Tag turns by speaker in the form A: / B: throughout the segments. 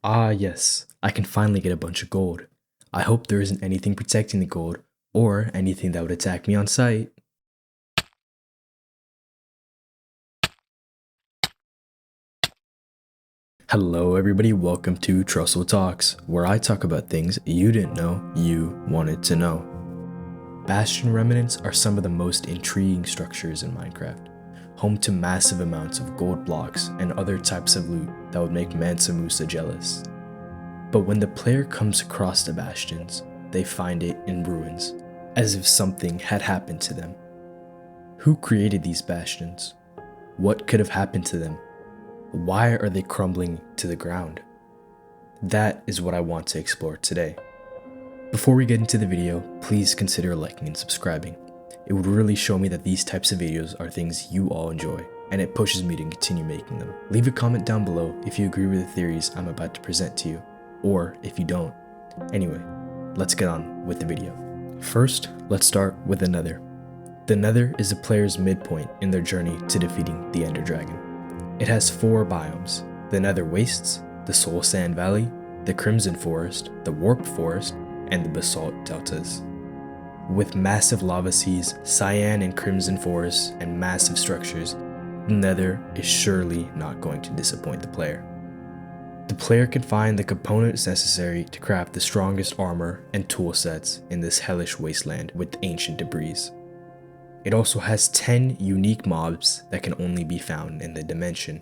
A: Ah, yes, I can finally get a bunch of gold. I hope there isn't anything protecting the gold, or anything that would attack me on sight. Hello everybody, welcome to Trussell Talks, where I talk about things you didn't know you wanted to know. Bastion remnants are some of the most intriguing structures in Minecraft, home to massive amounts of gold blocks and other types of loot that would make Mansa Musa jealous. But when the player comes across the Bastions, they find it in ruins, as if something had happened to them. Who created these Bastions? What could have happened to them? Why are they crumbling to the ground? That is what I want to explore today. Before we get into the video, please consider liking and subscribing. It would really show me that these types of videos are things you all enjoy, and it pushes me to continue making them. Leave a comment down below if you agree with the theories I'm about to present to you, or if you don't. Anyway, let's get on with the video. First, let's start with the Nether. The Nether is a player's midpoint in their journey to defeating the Ender Dragon. It has 4 biomes: the Nether Wastes, the Soul Sand Valley, the Crimson Forest, the Warped Forest, and the Basalt Deltas. With massive lava seas, cyan and crimson forests, and massive structures, the Nether is surely not going to disappoint the player. The player can find the components necessary to craft the strongest armor and tool sets in this hellish wasteland with ancient debris. It also has 10 unique mobs that can only be found in the dimension.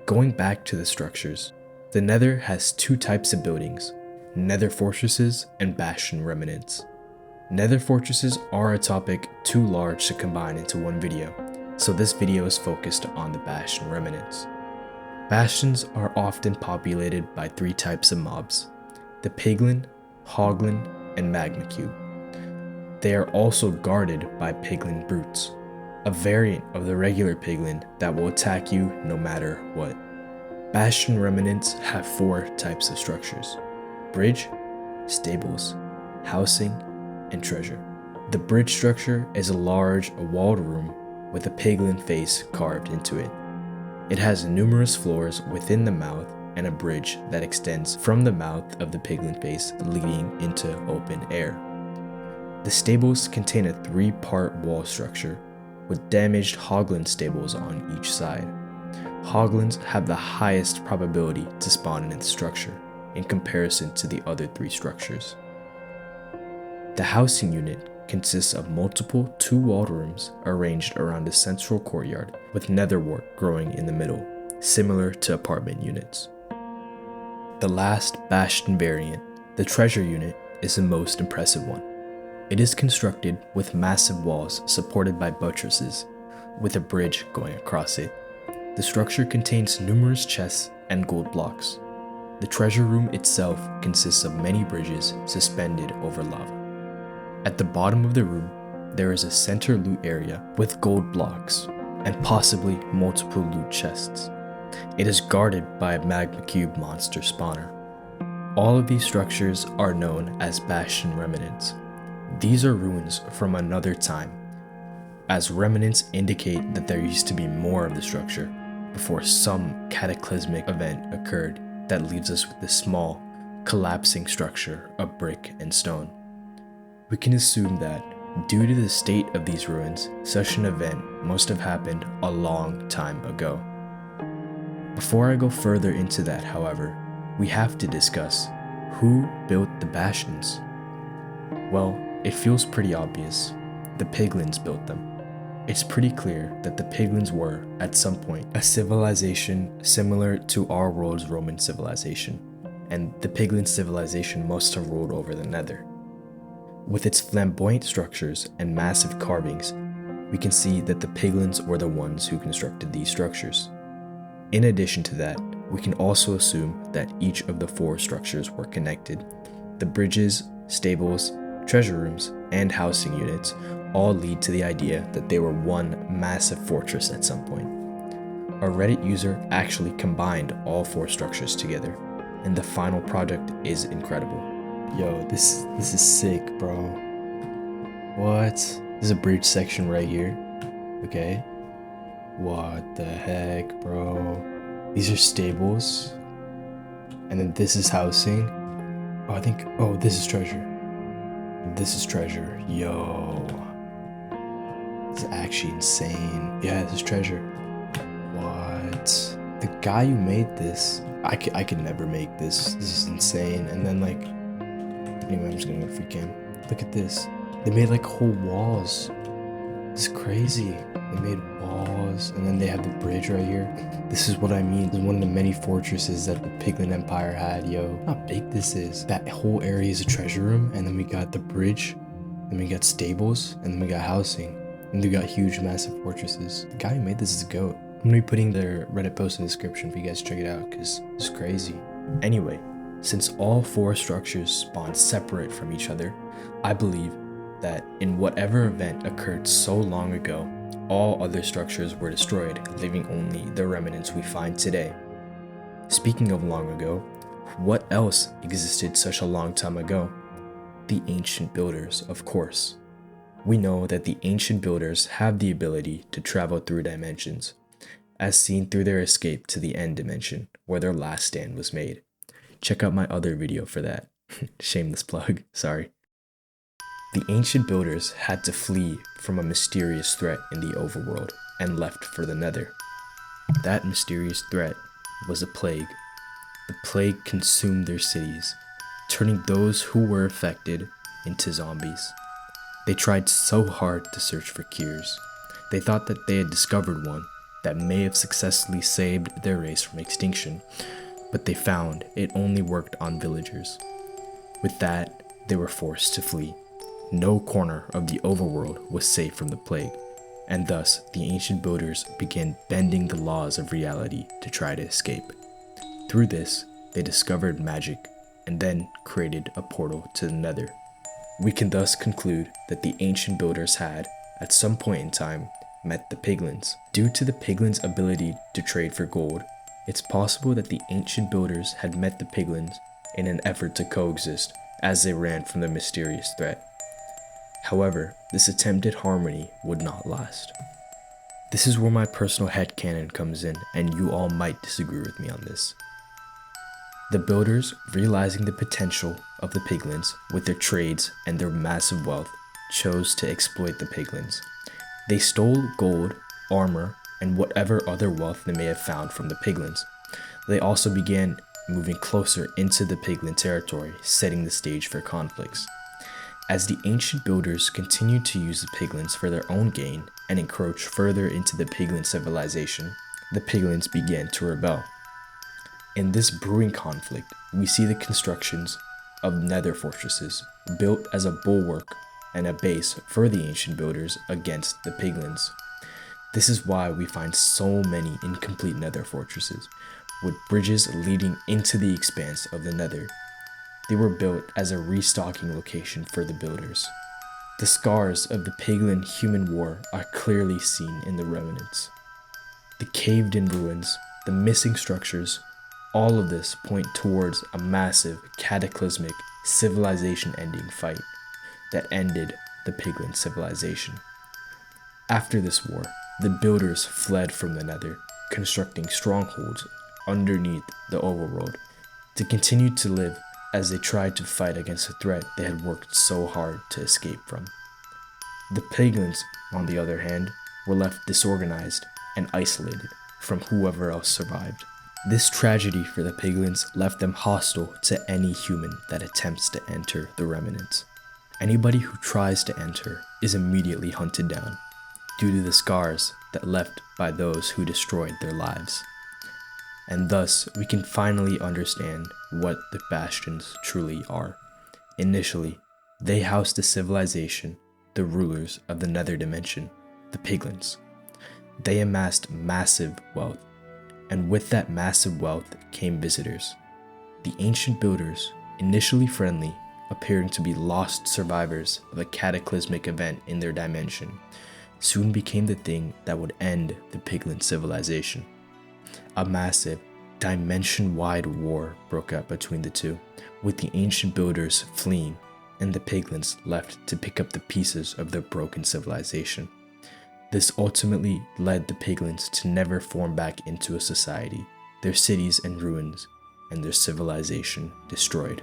A: Going back to the structures, the Nether has 2 types of buildings: Nether fortresses and Bastion remnants. Nether fortresses are a topic too large to combine into one video, so this video is focused on the Bastion remnants. Bastions are often populated by 3 types of mobs: the Piglin, Hoglin, and Magma Cube. They are also guarded by Piglin brutes, a variant of the regular Piglin that will attack you no matter what. Bastion remnants have 4 types of structures: bridge, stables, housing, and treasure. The bridge structure is a large walled room with a Piglin face carved into it. It has numerous floors within the mouth and a bridge that extends from the mouth of the Piglin face leading into open air. The stables contain a 3-part wall structure with damaged Hoglin stables on each side. Hoglins have the highest probability to spawn in the structure in comparison to the other 3 structures. The housing unit consists of multiple 2-walled rooms arranged around a central courtyard with netherwort growing in the middle, similar to apartment units. The last Bastion variant, the treasure unit, is the most impressive one. It is constructed with massive walls supported by buttresses, with a bridge going across it. The structure contains numerous chests and gold blocks. The treasure room itself consists of many bridges suspended over lava. At the bottom of the room, there is a center loot area with gold blocks and possibly multiple loot chests. It is guarded by a Magma Cube monster spawner. All of these structures are known as Bastion remnants. These are ruins from another time, as remnants indicate that there used to be more of the structure before some cataclysmic event occurred that leaves us with this small, collapsing structure of brick and stone. We can assume that, due to the state of these ruins, such an event must have happened a long time ago. Before I go further into that, however, we have to discuss who built the Bastions. Well, it feels pretty obvious. The Piglins built them. It's pretty clear that the Piglins were, at some point, a civilization similar to our world's Roman civilization, and the Piglin civilization must have ruled over the Nether. With its flamboyant structures and massive carvings, we can see that the Piglins were the ones who constructed these structures. In addition to that, we can also assume that each of the 4 structures were connected. The bridges, stables, treasure rooms, and housing units all lead to the idea that they were one massive fortress at some point. A Reddit user actually combined all 4 structures together, and the final product is incredible. Yo, this is sick, bro. What? There's a bridge section right here. Okay. What the heck, bro? These are stables. And then this is housing. Oh, I think, oh, this is treasure. This is treasure. Yo. This is actually insane. Yeah, this is treasure. What? The guy who made this, I could never make this. This is insane. And then like, anyway, I'm just gonna go free cam. Look at this. They made like whole walls. It's crazy. They made walls, and then they have the bridge right here. This is what I mean. This is one of the many fortresses that the Piglin Empire had, yo. Look how big this is. That whole area is a treasure room, and then we got the bridge, then we got stables, and then we got housing. And we got huge, massive fortresses. The guy who made this is a goat. I'm gonna be putting their Reddit post in the description for you guys to check it out, because it's crazy. Anyway, since all 4 structures spawn separate from each other, I believe that in whatever event occurred so long ago, all other structures were destroyed, leaving only the remnants we find today. Speaking of long ago, what else existed such a long time ago? The ancient builders, of course. We know that the ancient builders have the ability to travel through dimensions, as seen through their escape to the end dimension, where their last stand was made. Check out my other video for that. Shameless plug, sorry. The ancient builders had to flee from a mysterious threat in the overworld and left for the Nether. That mysterious threat was a plague. The plague consumed their cities, turning those who were affected into zombies. They tried so hard to search for cures. They thought that they had discovered one that may have successfully saved their race from extinction, but they found it only worked on villagers. With that, they were forced to flee. No corner of the overworld was safe from the plague, and thus the ancient builders began bending the laws of reality to try to escape. Through this, they discovered magic and then created a portal to the Nether. We can thus conclude that the ancient builders had, at some point in time, met the piglins. Due to the piglins' ability to trade for gold, it's possible that the ancient builders had met the piglins in an effort to coexist as they ran from the mysterious threat. However, this attempted harmony would not last. This is where my personal headcanon comes in, and you all might disagree with me on this. The builders, realizing the potential of the piglins with their trades and their massive wealth, chose to exploit the piglins. They stole gold, armor, and whatever other wealth they may have found from the piglins. They also began moving closer into the piglin territory, setting the stage for conflicts. As the ancient builders continued to use the piglins for their own gain and encroach further into the piglin civilization, the piglins began to rebel. In this brewing conflict, we see the constructions of nether fortresses built as a bulwark and a base for the ancient builders against the piglins. This is why we find so many incomplete nether fortresses, with bridges leading into the expanse of the nether. They were built as a restocking location for the builders. The scars of the Piglin-human war are clearly seen in the remnants. The caved-in ruins, the missing structures, all of this point towards a massive, cataclysmic, civilization-ending fight that ended the Piglin civilization. After this war, the builders fled from the Nether, constructing strongholds underneath the overworld to continue to live as they tried to fight against a threat they had worked so hard to escape from. The Piglins, on the other hand, were left disorganized and isolated from whoever else survived. This tragedy for the Piglins left them hostile to any human that attempts to enter the remnants. Anybody who tries to enter is immediately hunted down, due to the scars that left by those who destroyed their lives. And thus, we can finally understand what the Bastions truly are. Initially, they housed a civilization, the rulers of the Nether dimension, the Piglins. They amassed massive wealth, and with that massive wealth came visitors. The ancient builders, initially friendly, appearing to be lost survivors of a cataclysmic event in their dimension, soon became the thing that would end the Piglin civilization. A massive, dimension-wide war broke out between the two, with the ancient builders fleeing and the Piglins left to pick up the pieces of their broken civilization. This ultimately led the Piglins to never form back into a society. Their cities and ruins and their civilization destroyed.